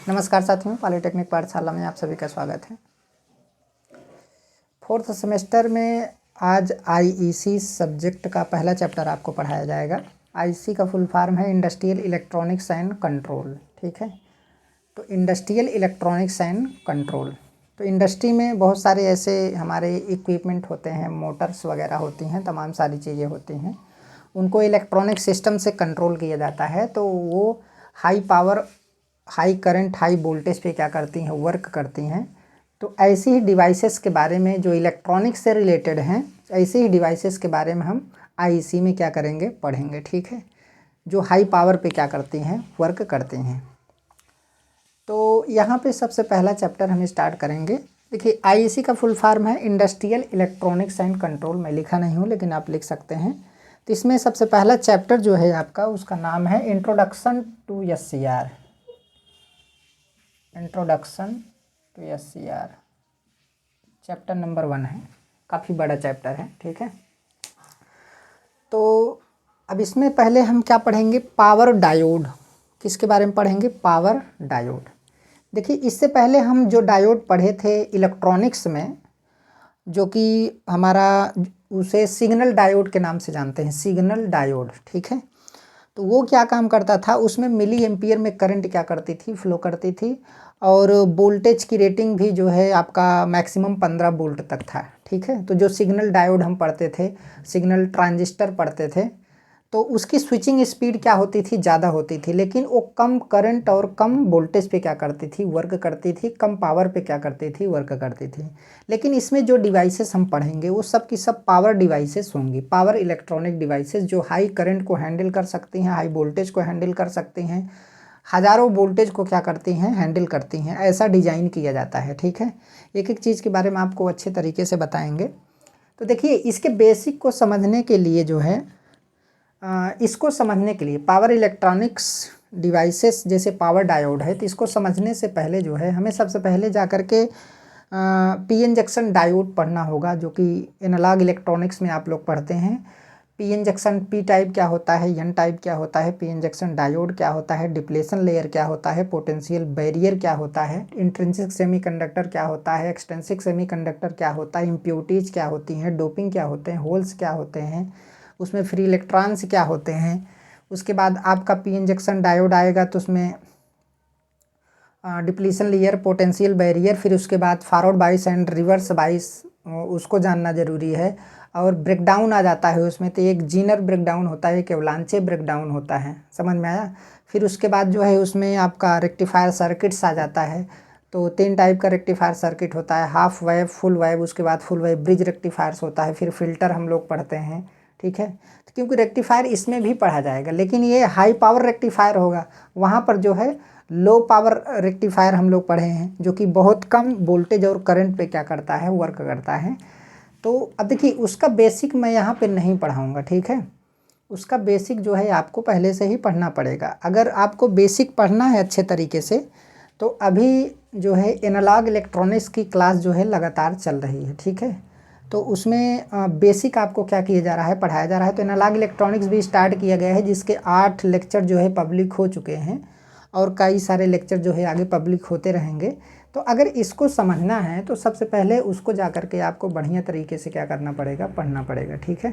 नमस्कार साथियों, पॉलिटेक्निक पाठशाला में आप सभी का स्वागत है। फोर्थ सेमेस्टर में आज आईईसी सब्जेक्ट का पहला चैप्टर आपको पढ़ाया जाएगा। आईईसी का फुल फॉर्म है इंडस्ट्रियल इलेक्ट्रॉनिक्स एंड कंट्रोल। ठीक है, तो इंडस्ट्रियल इलेक्ट्रॉनिक्स एंड कंट्रोल, तो इंडस्ट्री में बहुत सारे ऐसे हमारे इक्विपमेंट होते हैं, मोटर्स वगैरह होती हैं, तमाम सारी चीज़ें होती हैं, उनको इलेक्ट्रॉनिक सिस्टम से कंट्रोल किया जाता है। तो वो high power, high current, high voltage पे क्या करती हैं, वर्क करती हैं। तो ऐसी ही डिवाइसेस के बारे में जो इलेक्ट्रॉनिक्स से रिलेटेड हैं, ऐसे ही डिवाइसेस के बारे में हम आईईसी में क्या करेंगे, पढ़ेंगे। ठीक है, जो हाई पावर पे क्या करती हैं, वर्क करती हैं। तो यहाँ पे सबसे पहला चैप्टर हम स्टार्ट करेंगे। देखिए, आईईसी का फुल फॉर्म है इंडस्ट्रियल इलेक्ट्रॉनिक्स एंड कंट्रोल। मैं लिखा नहीं हूँ लेकिन आप लिख सकते हैं। तो इसमें सबसे पहला चैप्टर जो है आपका, उसका नाम है introduction to SCR. Introduction to SCR chapter number 1 है, काफ़ी बड़ा चैप्टर है। ठीक है, तो अब इसमें पहले हम क्या पढ़ेंगे, पावर डायोड। किसके बारे में पढ़ेंगे, पावर डायोड। देखिए, इससे पहले हम जो डायोड पढ़े थे इलेक्ट्रॉनिक्स में, जो कि हमारा, उसे सिग्नल डायोड के नाम से जानते हैं, सिग्नल डायोड। ठीक है, तो वो क्या काम करता था, उसमें मिली एम्पियर में करंट क्या करती थी, फ्लो करती थी, और वोल्टेज की रेटिंग भी जो है आपका मैक्सिमम 15 वोल्ट तक था। ठीक है, तो जो सिग्नल डायोड हम पढ़ते थे, सिग्नल ट्रांजिस्टर पढ़ते थे, तो उसकी स्विचिंग स्पीड क्या होती थी, ज़्यादा होती थी, लेकिन वो कम करंट और कम वोल्टेज पे क्या करती थी, वर्क करती थी, कम पावर पे क्या करती थी, वर्क करती थी। लेकिन इसमें जो डिवाइसेस हम पढ़ेंगे वो सब की सब पावर डिवाइसेस होंगी, पावर इलेक्ट्रॉनिक डिवाइसेस, जो हाई करंट को हैंडल कर सकती हैं, हाई वोल्टेज को हैंडल कर सकती हैं, हज़ारों वोल्टेज को क्या करती हैं, हैंडल करती हैं। ऐसा डिज़ाइन किया जाता है। ठीक है, एक एक चीज़ के बारे में आपको अच्छे तरीके से बताएंगे। तो देखिए, इसके बेसिक को समझने के लिए जो है, इसको समझने के लिए पावर इलेक्ट्रॉनिक्स डिवाइसेस जैसे पावर डायोड है, तो इसको समझने से पहले जो है हमें सबसे पहले जा कर के पीएन जंक्शन डायोड पढ़ना होगा, जो कि एनालॉग इलेक्ट्रॉनिक्स में आप लोग पढ़ते हैं। पीएन जंक्शन पी टाइप क्या होता है, एन टाइप क्या होता है, पीएन जंक्शन डायोड क्या होता है, डिप्लेशन लेयर क्या होता है, पोटेंशियल बैरियर क्या होता है, इंट्रिंसिक सेमीकंडक्टर क्या होता है, एक्सट्रिंसिक सेमीकंडक्टर क्या होता है, इम्प्योरिटीज क्या होती हैं, डोपिंग क्या होते हैं, होल्स क्या होते हैं, उसमें फ्री इलेक्ट्रॉन्स क्या होते हैं। उसके बाद आपका पीएन जंक्शन डायोड आएगा, तो उसमें डिप्लीशन लेयर, पोटेंशियल बैरियर, फिर उसके बाद फॉरवर्ड बाइस एंड रिवर्स बाइस, उसको जानना ज़रूरी है। और ब्रेकडाउन आ जाता है उसमें, तो एक जीनर ब्रेकडाउन होता है, एक एवलांचे ब्रेकडाउन होता है। समझ में आया। फिर उसके बाद जो है उसमें आपका रेक्टिफायर सर्किट्स आ जाता है। तो 3 टाइप का रेक्टिफायर सर्किट होता है, हाफ वेव, फुल वेव, उसके बाद फुल वेव ब्रिज रेक्टिफायर्स होता है, फिर फिल्टर हम लोग पढ़ते हैं। ठीक है, तो क्योंकि रेक्टिफायर इसमें भी पढ़ा जाएगा, लेकिन ये हाई पावर रेक्टिफायर होगा। वहाँ पर जो है लो पावर रेक्टिफायर हम लोग पढ़े हैं, जो कि बहुत कम वोल्टेज और करंट पे क्या करता है, वर्क करता है। तो अब देखिए, उसका बेसिक मैं यहाँ पे नहीं पढ़ाऊँगा। ठीक है, उसका बेसिक जो है आपको पहले से ही पढ़ना पड़ेगा। अगर आपको बेसिक पढ़ना है अच्छे तरीके से, तो अभी जो है एनालॉग इलेक्ट्रॉनिक्स की क्लास जो है लगातार चल रही है। ठीक है, तो उसमें बेसिक आपको क्या किया जा रहा है, पढ़ाया जा रहा है। तो एनालॉग इलेक्ट्रॉनिक्स भी स्टार्ट किया गया है, जिसके 8 लेक्चर जो है पब्लिक हो चुके हैं, और कई सारे लेक्चर जो है आगे पब्लिक होते रहेंगे। तो अगर इसको समझना है तो सबसे पहले उसको जा कर के आपको बढ़िया तरीके से क्या करना पड़ेगा, पढ़ना पड़ेगा। ठीक है,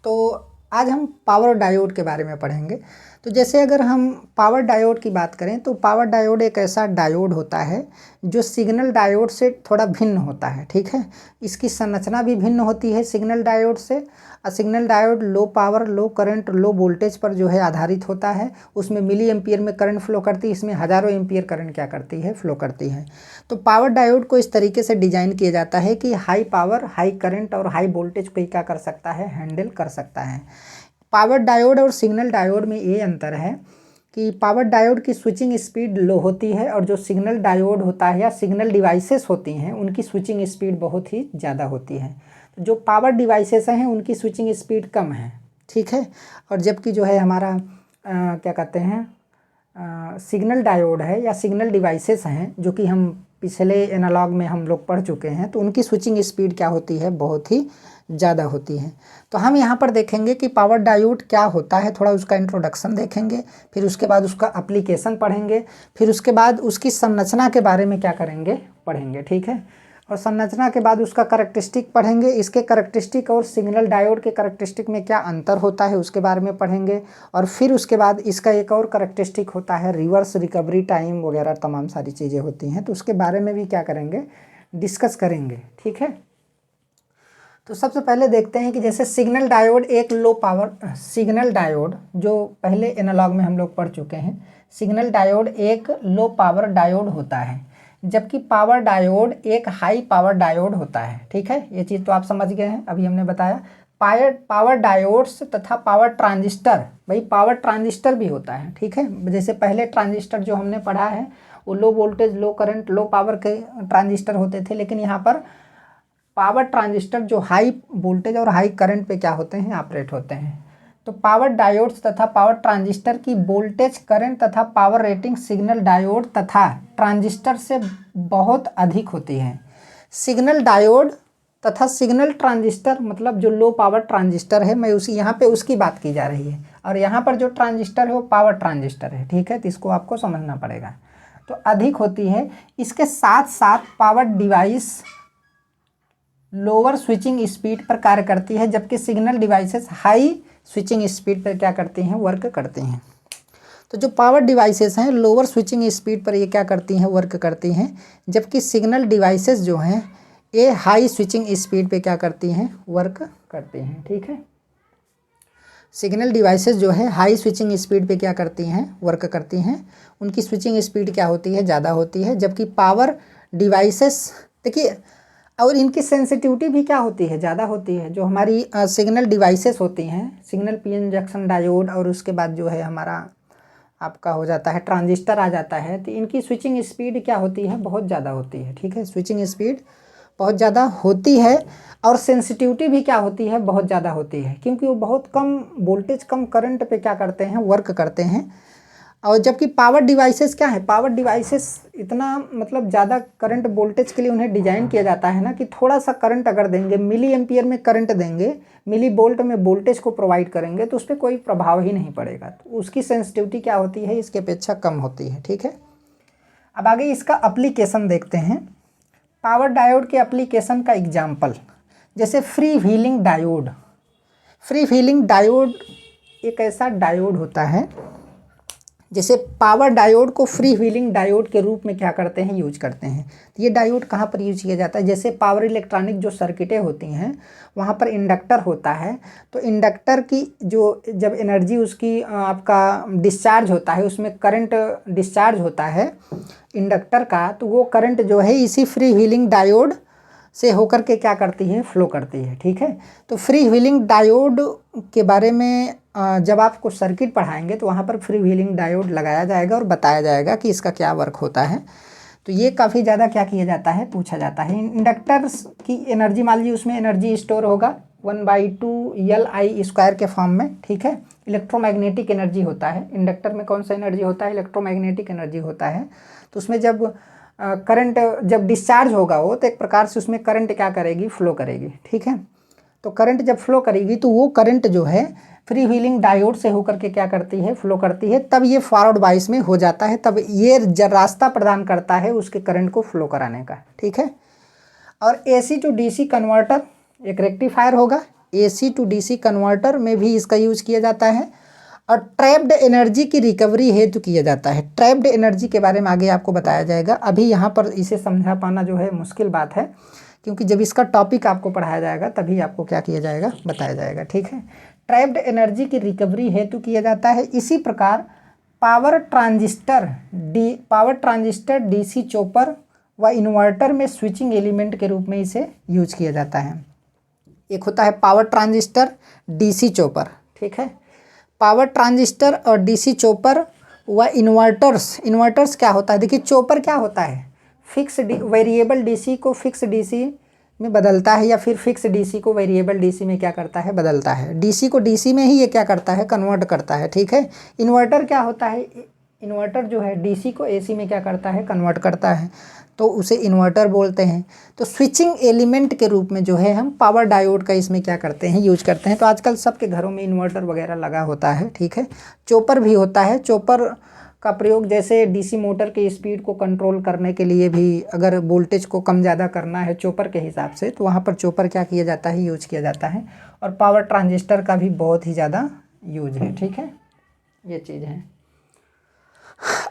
तो आज हम पावर डायोड के बारे में पढ़ेंगे। तो जैसे अगर हम पावर डायोड की बात करें, तो पावर डायोड एक ऐसा डायोड होता है जो सिग्नल डायोड से थोड़ा भिन्न होता है। ठीक है, इसकी संरचना भी भिन्न होती है सिग्नल डायोड से। और सिग्नल डायोड लो पावर, लो करंट, लो वोल्टेज पर जो है आधारित होता है। उसमें मिली एम्पियर में करंट फ्लो करती है, इसमें हज़ारों एम्पियर करंट क्या करती है, फ्लो करती है। तो पावर डायोड को इस तरीके से डिजाइन किया जाता है कि हाई पावर, हाई करंट और हाई वोल्टेज को क्या कर सकता है, हैंडल कर सकता है। पावर डायोड और सिग्नल डायोड में ये अंतर है कि पावर डायोड की स्विचिंग स्पीड लो होती है, और जो सिग्नल डायोड होता है या सिग्नल डिवाइसेस होती हैं, उनकी स्विचिंग स्पीड बहुत ही ज़्यादा होती है। तो जो पावर डिवाइसेस हैं उनकी स्विचिंग स्पीड कम है। ठीक है, और जबकि जो है हमारा क्या कहते हैं, सिग्नल डायोड है या सिग्नल डिवाइसेस हैं, जो कि हम पिछले एनालॉग में हम लोग पढ़ चुके हैं, तो उनकी स्विचिंग स्पीड क्या होती है, बहुत ही ज़्यादा होती है। तो हम यहाँ पर देखेंगे कि पावर डायोड क्या होता है, थोड़ा उसका इंट्रोडक्शन देखेंगे, फिर उसके बाद उसका एप्लीकेशन पढ़ेंगे, फिर उसके बाद उसकी संरचना के बारे में क्या करेंगे, पढ़ेंगे, ठीक है। और संरचना के बाद उसका करैक्टरिस्टिक पढ़ेंगे, इसके करैक्टरिस्टिक और सिग्नल डायोड के करैक्टरिस्टिक में क्या अंतर होता है उसके बारे में पढ़ेंगे। और फिर उसके बाद इसका एक और करैक्टरिस्टिक होता है रिवर्स रिकवरी टाइम वगैरह, तमाम सारी चीज़ें होती हैं, तो उसके बारे में भी क्या करेंगे, डिस्कस करेंगे, ठीक है। तो सबसे पहले देखते हैं कि जैसे सिग्नल डायोड एक लो पावर, सिग्नल डायोड जो पहले एनालॉग में हम लोग पढ़ चुके हैं, सिग्नल डायोड एक लो पावर डायोड होता है, जबकि पावर डायोड एक हाई पावर डायोड होता है, ठीक है। ये चीज़ तो आप समझ गए हैं, अभी हमने बताया। पावर डायोड्स तथा पावर ट्रांजिस्टर, भाई पावर ट्रांजिस्टर भी होता है, ठीक है। जैसे पहले ट्रांजिस्टर जो हमने पढ़ा है वो लो वोल्टेज, लो करंट, लो पावर के ट्रांजिस्टर होते थे, लेकिन यहाँ पर पावर ट्रांजिस्टर जो हाई वोल्टेज और हाई करंट पे क्या होते हैं, ऑपरेट होते हैं। तो पावर डायोड्स तथा पावर ट्रांजिस्टर की वोल्टेज, करंट तथा पावर रेटिंग सिग्नल डायोड तथा ट्रांजिस्टर से बहुत अधिक होती है। सिग्नल डायोड तथा सिग्नल ट्रांजिस्टर मतलब जो लो पावर ट्रांजिस्टर है, मैं उसी यहाँ पे उसकी बात की जा रही है, और यहाँ पर जो ट्रांजिस्टर है वो पावर ट्रांजिस्टर है, ठीक है। तो इसको आपको समझना पड़ेगा, तो अधिक होती है। इसके साथ साथ power device lower switching speed पर कार्य करती है, जबकि signal devices high switching speed पर क्या करती हैं, वर्क करती हैं। तो जो पावर डिवाइसेस हैं लोअर स्विचिंग स्पीड पर ये क्या करती हैं, वर्क करती हैं, जबकि सिग्नल डिवाइसेस जो हैं ये हाई स्विचिंग स्पीड पे क्या करती हैं, वर्क करती हैं, ठीक है। सिग्नल डिवाइसेस जो है हाई स्विचिंग स्पीड पे क्या करती हैं, वर्क करती हैं, उनकी स्विचिंग स्पीड क्या होती है, ज़्यादा होती है, जबकि पावर डिवाइसेस, देखिए, और इनकी सेंसिटिविटी भी क्या होती है, ज़्यादा होती है। जो हमारी सिग्नल डिवाइसेस होती हैं, सिग्नल पीएन जंक्शन डायोड, और उसके बाद जो है हमारा आपका हो जाता है ट्रांजिस्टर आ जाता है, तो इनकी स्विचिंग स्पीड क्या होती है, बहुत ज़्यादा होती है, ठीक है। स्विचिंग स्पीड बहुत ज़्यादा होती है, और सेंसिटिविटी भी क्या होती है, बहुत ज़्यादा होती है, क्योंकि वो बहुत कम वोल्टेज, कम करंट पे क्या करते हैं, वर्क करते हैं। और जबकि पावर डिवाइसेस क्या है, पावर डिवाइसेस इतना मतलब ज़्यादा करंट वोल्टेज के लिए उन्हें डिज़ाइन किया जाता है ना, कि थोड़ा सा करंट अगर देंगे, मिली एम्पियर में करंट देंगे, मिली वोल्ट में वोल्टेज को प्रोवाइड करेंगे, तो उस पर कोई प्रभाव ही नहीं पड़ेगा। तो उसकी सेंसिटिविटी क्या होती है, इसकी अपेक्षा कम होती है, ठीक है। अब आगे इसका एप्लीकेशन देखते हैं। पावर डायोड के एप्लीकेशन का एग्जाम्पल, जैसे free wheeling diode. Free wheeling diode एक ऐसा डायोड होता है, जैसे पावर डायोड को फ्री व्हीलिंग डायोड के रूप में क्या करते हैं, यूज करते हैं। तो ये डायोड कहाँ पर यूज किया जाता है, जैसे पावर इलेक्ट्रॉनिक जो सर्किटें होती हैं वहाँ पर इंडक्टर होता है, तो इंडक्टर की जो जब एनर्जी उसकी आपका डिस्चार्ज होता है, उसमें करंट डिस्चार्ज होता है इंडक्टर का, तो वो करंट जो है इसी फ्री व्हीलिंग डायोड से होकर के क्या करती है, फ्लो करती है, ठीक है। तो फ्री व्हीलिंग डायोड के बारे में जब आपको सर्किट पढ़ाएंगे तो वहाँ पर फ्री व्हीलिंग डायोड लगाया जाएगा और बताया जाएगा कि इसका क्या वर्क होता है। तो ये काफ़ी ज़्यादा क्या किया जाता है, पूछा जाता है। इंडक्टर्स की एनर्जी मान लीजिए उसमें एनर्जी स्टोर होगा 1/2 Li² के फॉर्म में, ठीक है। इलेक्ट्रोमैग्नेटिक एनर्जी होता है इंडक्टर में, कौन सा एनर्जी होता है, इलेक्ट्रोमैग्नेटिक एनर्जी होता है। तो उसमें जब करंट जब डिस्चार्ज होगा वो, तो एक प्रकार से उसमें करंट क्या करेगी, फ्लो करेगी, ठीक है। तो करंट जब फ्लो करेगी तो वो करंट जो है फ्री व्हीलिंग डायोड से होकर के क्या करती है, फ्लो करती है, तब ये फॉरवर्ड बाइस में हो जाता है, तब ये रास्ता प्रदान करता है उसके करंट को फ्लो कराने का, ठीक है। और AC टू DC कन्वर्टर एक रेक्टिफायर होगा, AC टू DC कन्वर्टर में भी इसका यूज किया जाता है, और ट्रैप्ड एनर्जी की रिकवरी हेतु किया जाता है। ट्रैप्ड एनर्जी के बारे में आगे आपको बताया जाएगा, अभी यहाँ पर इसे समझा पाना जो है मुश्किल बात है, क्योंकि जब इसका टॉपिक आपको पढ़ाया जाएगा तभी आपको क्या किया जाएगा, बताया जाएगा, ठीक है। ट्रैप्ड एनर्जी की रिकवरी हेतु किया जाता है। इसी प्रकार पावर ट्रांजिस्टर DC चॉपर व इन्वर्टर में स्विचिंग एलिमेंट के रूप में इसे यूज किया जाता है। एक होता है पावर ट्रांजिस्टर, DC चॉपर, ठीक है। पावर ट्रांजिस्टर और DC चॉपर व इन्वर्टर्स क्या होता है, देखिए चॉपर क्या होता है, फिक्स वेरिएबल DC को फिक्स DC में बदलता है, या फिर फिक्स DC को वेरिएबल DC में क्या करता है, बदलता है। DC को DC में ही ये क्या करता है, कन्वर्ट करता है, ठीक है। इन्वर्टर क्या होता है, इन्वर्टर जो है डीसी को एसी में क्या करता है, कन्वर्ट करता है, तो उसे इन्वर्टर बोलते हैं। तो स्विचिंग एलिमेंट के रूप में जो है हम पावर डायोड का इसमें क्या करते हैं, यूज करते हैं। तो आजकल सबके घरों में इन्वर्टर वगैरह लगा होता है, ठीक है। चॉपर भी होता है। चॉपर का प्रयोग जैसे डीसी मोटर की स्पीड को कंट्रोल करने के लिए भी, अगर वोल्टेज को कम ज़्यादा करना है चॉपर के हिसाब से, तो वहाँ पर चॉपर क्या किया जाता है, यूज किया जाता है। और पावर ट्रांजिस्टर का भी बहुत ही ज़्यादा यूज है, ठीक है, ये चीज़ है।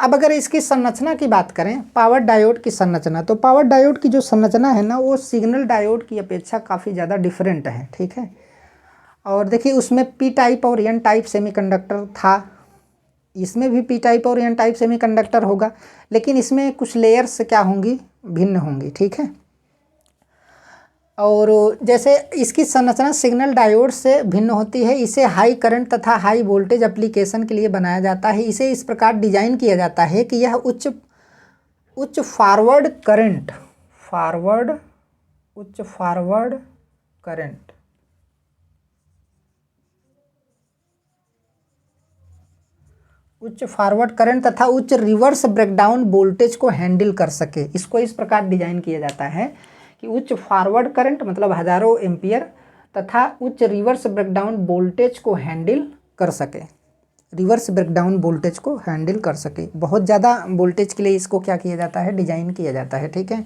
अब अगर इसकी संरचना की बात करें, पावर डायोड की संरचना, तो पावर डायोड की जो संरचना है ना, वो सिग्नल डायोड की अपेक्षा काफ़ी ज़्यादा डिफरेंट है, ठीक है। और देखिए उसमें पी टाइप और एन टाइप सेमीकंडक्टर था, इसमें भी पी टाइप और एन टाइप सेमीकंडक्टर होगा, लेकिन इसमें कुछ लेयर्स क्या होंगी, भिन्न होंगी, ठीक है। और जैसे इसकी संरचना सिग्नल डायोड से भिन्न होती है। इसे हाई करंट तथा हाई वोल्टेज एप्लीकेशन के लिए बनाया जाता है। इसे इस प्रकार डिजाइन किया जाता है कि यह उच्च फॉरवर्ड करंट तथा उच्च रिवर्स ब्रेकडाउन वोल्टेज को हैंडल कर सके। इसको इस प्रकार डिजाइन किया जाता है कि उच्च फॉरवर्ड करंट मतलब हजारों एम्पियर तथा उच्च रिवर्स ब्रेकडाउन वोल्टेज को हैंडल कर सके, बहुत ज़्यादा वोल्टेज के लिए इसको क्या किया जाता है, डिजाइन किया जाता है, ठीक है।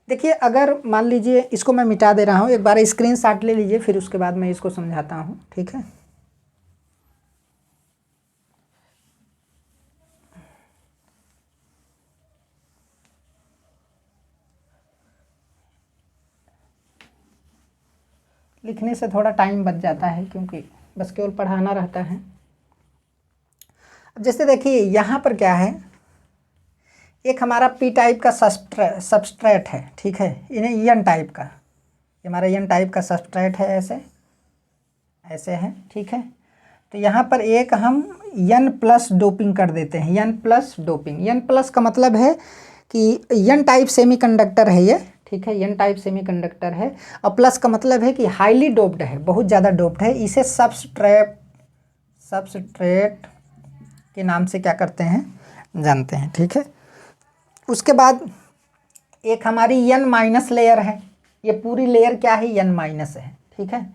देखिए अगर मान लीजिए, इसको मैं मिटा दे रहा हूँ, एक बार स्क्रीनशॉट ले लीजिए, फिर उसके बाद मैं इसको समझाता हूँ, ठीक है। लिखने से थोड़ा टाइम बच जाता है, क्योंकि बस केवल पढ़ाना रहता है। अब जैसे देखिए यहाँ पर क्या है, एक हमारा पी टाइप का सबस्ट्रेट है, ठीक है, इन्हें एन टाइप का, ये हमारा एन टाइप का सबस्ट्रेट है, ऐसे है, ठीक है। तो यहाँ पर एक हम एन प्लस डोपिंग कर देते हैं, N plus doping. N plus का मतलब है कि एन टाइप सेमीकंडक्टर है ये, ठीक है, एन टाइप सेमीकंडक्टर है। और प्लस का मतलब है कि हाईली डोप्ड है, बहुत ज़्यादा डोप्ड है। इसे सबस्ट्रेट के नाम से क्या करते हैं, जानते हैं, ठीक है। उसके बाद एक हमारी एन माइनस लेयर है, ये पूरी लेयर क्या है, एन माइनस है, ठीक है।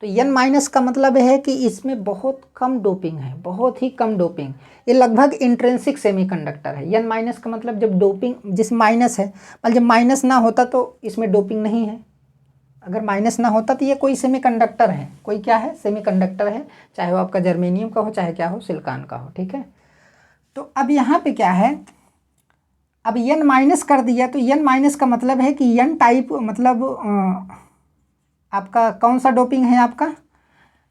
तो एन माइनस का मतलब है कि इसमें बहुत कम डोपिंग है, बहुत ही कम डोपिंग। ये लगभग इंट्रिंसिक सेमीकंडक्टर है। एन माइनस का मतलब जब डोपिंग, जिस माइनस है, मतलब जब माइनस ना होता तो इसमें डोपिंग नहीं है। अगर माइनस ना होता तो ये कोई सेमीकंडक्टर है, कोई क्या है, सेमीकंडक्टर है, चाहे वो आपका जर्मेनियम का हो, चाहे क्या हो, सिलिकॉन का हो, ठीक है। तो अब यहाँ पे क्या है, अब एन माइनस कर दिया, तो एन माइनस का मतलब है कि एन टाइप मतलब आपका कौन सा डोपिंग है, आपका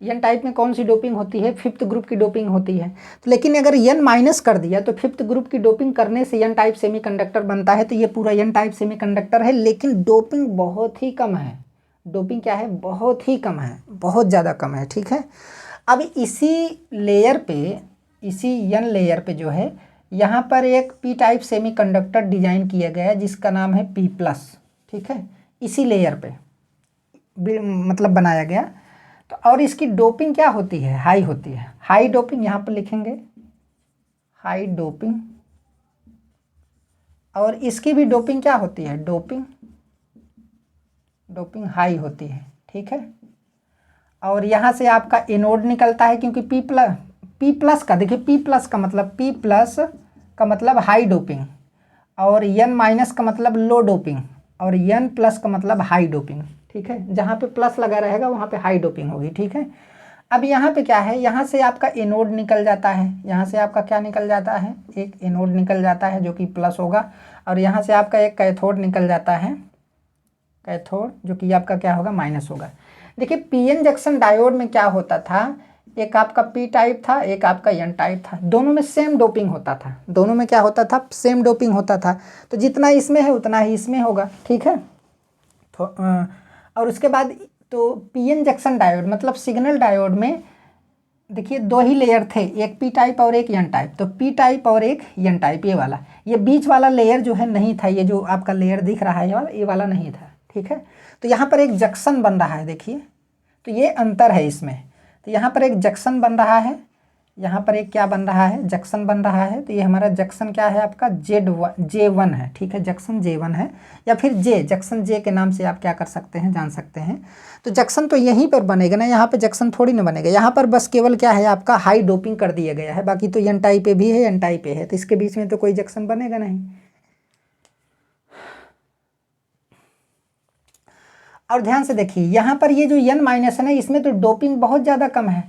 एन टाइप में कौन सी डोपिंग होती है, फिफ्थ ग्रुप की डोपिंग होती है। तो लेकिन अगर एन माइनस कर दिया तो फिफ्थ ग्रुप की डोपिंग करने से एन टाइप सेमीकंडक्टर बनता है। तो ये पूरा एन टाइप सेमीकंडक्टर है, लेकिन डोपिंग बहुत ही कम है। डोपिंग क्या है, बहुत ही कम है, बहुत ज़्यादा कम है, ठीक है। अब इसी लेयर पे, इसी एन लेयर पे जो है, यहाँ पर एक पी टाइप सेमीकंडक्टर डिजाइन किया गया है जिसका नाम है पी प्लस, ठीक है, इसी लेयर पे मतलब बनाया गया। तो और इसकी डोपिंग क्या होती है, हाई होती है, हाई डोपिंग, यहाँ पर लिखेंगे हाई डोपिंग। और इसकी भी डोपिंग क्या होती है, डोपिंग हाई होती है, ठीक है। और यहाँ से आपका एनोड निकलता है, क्योंकि पी प्लस का, देखिए पी प्लस का मतलब हाई डोपिंग, और एन माइनस का मतलब लो डोपिंग, और एन प्लस का मतलब हाई डोपिंग, ठीक है। जहाँ पे प्लस लगा रहेगा वहाँ पे हाई डोपिंग होगी, ठीक है। अब यहाँ पे क्या है, यहाँ से आपका एनोड निकल जाता है, यहाँ से आपका क्या निकल जाता है, एक एनोड निकल जाता है जो कि प्लस होगा, और यहाँ से आपका एक कैथोड निकल जाता है, कैथोड, जो कि आपका क्या होगा, माइनस होगा। देखिए पीएन जंक्शन डायोड में क्या होता था, एक आपका पी टाइप था, एक आपका एन टाइप था, दोनों में सेम डोपिंग होता था, दोनों में क्या होता था, सेम डोपिंग होता था। तो जितना इसमें है उतना ही इसमें होगा, ठीक है। तो और उसके बाद तो पीएन जंक्शन डायोड मतलब सिग्नल डायोड में देखिए दो ही लेयर थे, एक पी टाइप और एक एन टाइप। तो पी टाइप और एक एन टाइप, ये वाला, ये बीच वाला लेयर जो है नहीं था, ये जो आपका लेयर दिख रहा है ये वाला नहीं था, ठीक है। तो यहाँ पर एक जंक्शन बन रहा है, देखिए, तो ये अंतर है इसमें। तो यहाँ पर एक जंक्शन बन रहा है, यहाँ पर एक क्या बन रहा है, जंक्शन बन रहा है। तो ये हमारा जंक्शन क्या है आपका, J1 है, ठीक है, जंक्शन J1 है, या फिर जंक्शन J के नाम से आप क्या कर सकते हैं, जान सकते हैं। तो जंक्शन तो यहीं पर बनेगा ना, यहाँ पे जंक्शन थोड़ी ना बनेगा। यहाँ पर बस केवल क्या है आपका, हाई डोपिंग कर दिया गया है, बाकी तो एन टाइप पे भी है, एन टाइप पे है, तो इसके बीच में तो कोई जंक्शन बनेगा नहीं। और ध्यान से देखिए, यहाँ पर ये जो N- है ना, इसमें तो डोपिंग बहुत ज़्यादा कम है।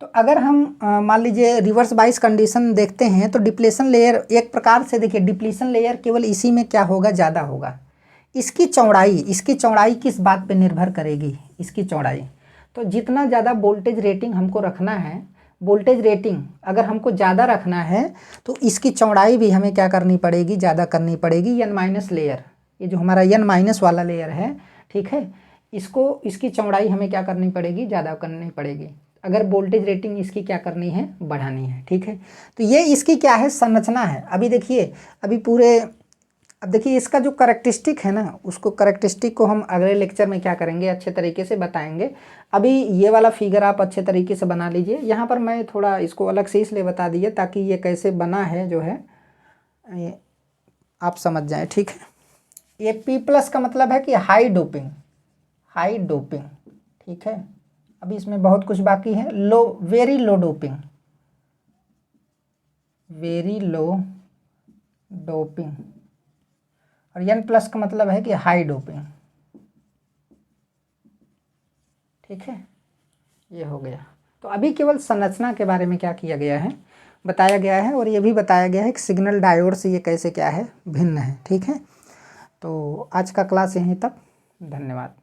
तो अगर हम मान लीजिए रिवर्स बाइस कंडीशन देखते हैं, तो डिप्लेशन लेयर एक प्रकार से देखिए, डिप्लीशन लेयर केवल इसी में क्या होगा, ज़्यादा होगा। इसकी चौड़ाई किस बात पे निर्भर करेगी, इसकी चौड़ाई। तो जितना ज़्यादा वोल्टेज रेटिंग हमको रखना है, वोल्टेज रेटिंग अगर हमको ज़्यादा रखना है, तो इसकी चौड़ाई भी हमें क्या करनी पड़ेगी, ज़्यादा करनी पड़ेगी। N- लेयर, ये जो हमारा N- वाला लेयर है, ठीक है, इसकी चौड़ाई हमें क्या करनी पड़ेगी, ज़्यादा करनी पड़ेगी, अगर वोल्टेज रेटिंग इसकी क्या करनी है, बढ़ानी है, ठीक है। तो ये इसकी क्या है, संरचना है। अभी देखिए, अब देखिए इसका जो करेक्टरिस्टिक है ना, उसको करेक्टरिस्टिक को हम अगले लेक्चर में क्या करेंगे, अच्छे तरीके से बताएंगे। अभी ये वाला फिगर आप अच्छे तरीके से बना लीजिए। यहाँ पर मैं थोड़ा इसको अलग से इसलिए बता दिए ताकि ये कैसे बना है जो है ये आप समझ जाएं, ठीक है। ये P+ का मतलब है कि हाई डोपिंग, ठीक है। अभी इसमें बहुत कुछ बाकी है। वेरी लो डोपिंग, और N+ का मतलब है कि हाई डोपिंग, ठीक है, ये हो गया। तो अभी केवल संरचना के बारे में क्या किया गया है, बताया गया है, और ये भी बताया गया है कि सिग्नल डायोड से ये कैसे क्या है, भिन्न है, ठीक है। तो आज का क्लास यहीं तक, धन्यवाद।